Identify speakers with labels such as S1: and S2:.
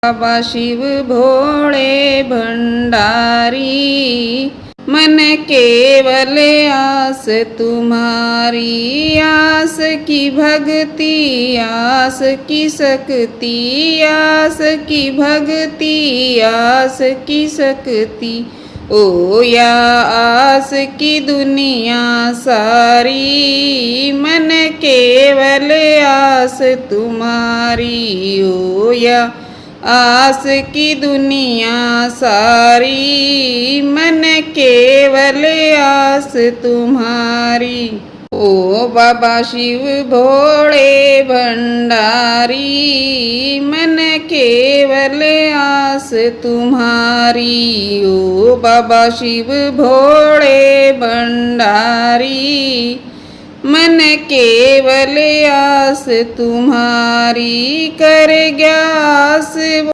S1: बाबा शिव भोले भंडारी, मन केवल आस तुम्हारी। आस की भक्ति, आस की शक्ति, आस की भक्ति, आस की शक्ति। ओ या आस की दुनिया सारी, मन केवल आस तुम्हारी। ओ या आस की दुनिया सारी, मन केवल आस तुम्हारी। ओ बाबा शिव भोले भंडारी, मन केवल आस तुम्हारी। ओ बाबा शिव भोले भंडारी, मन केवल आस तुम्हारी। कर ग्यास